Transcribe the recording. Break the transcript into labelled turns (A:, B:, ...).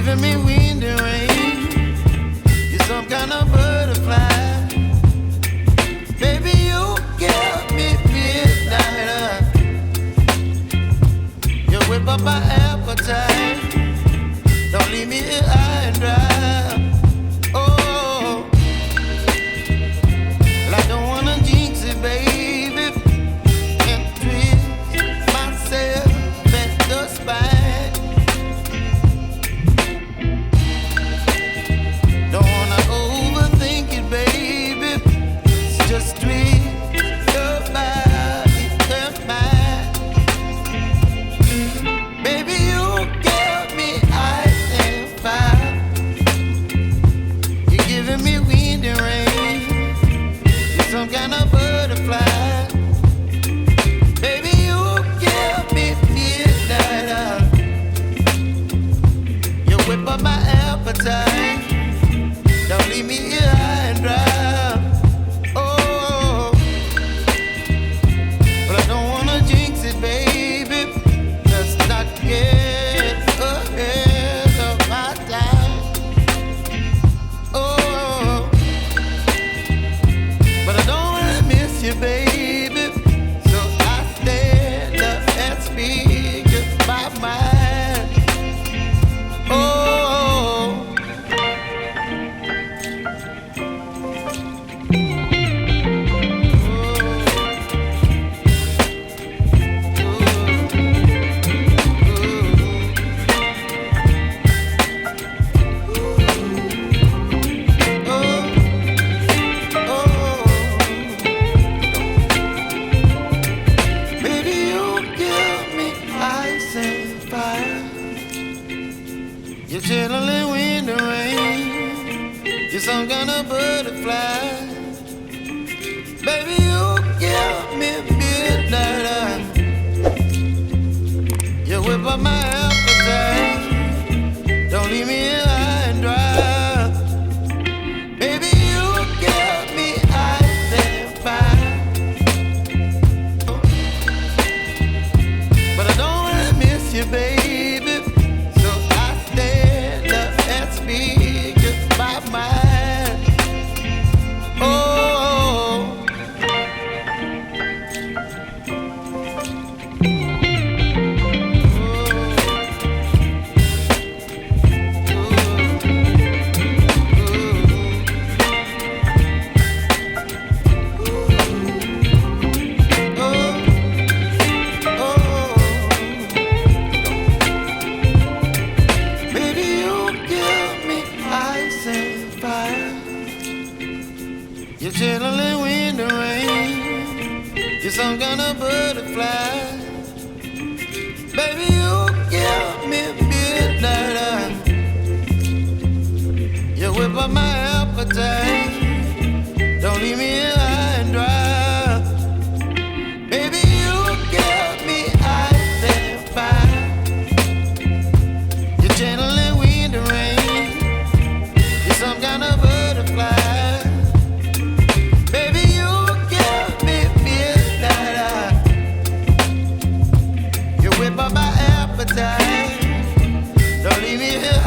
A: giving me wind and rain. You're some kind of butterfly. Baby, you give me midnight. You whip up my appetite. Don't leave me here high and dry. Oh, well, I don't wanna jinx it, baby, and twist myself at the spine. Don't wanna overthink it, baby. It's just twist your body and mine. Baby, you give me ice and fire. You're giving me wind and rain. You're some kind of butterfly. Baby, you give me midnight. You whip up my appetite. Don't leave me here high and dry. Oh, but I don't wanna jinx it, baby. Let's not get ahead of my time. Oh, but I don't wanna miss you, baby. So I stand up and speak just my mind. Oh. Baby, you give me ice and fire. You're chilling wind and rain. You're some kind of butterfly. Baby, you give me midnight. You whip up my appetite. Don't leave me here high and dry. Baby, you give me ice and fire. But I don't wanna miss you, baby. So I stand up and speak just my mind. Oh, baby, you give me ice and fire. You're chilling wind and rain. You're some kind of butterfly. Baby, you give me midnight. You whip up my appetite. Don't leave me here high and dry. Baby, you give me ice and fire. You're channeling wind and rain. You're some kind of butterfly. Baby, you give me midnight. You whip up my appetite. Don't leave me here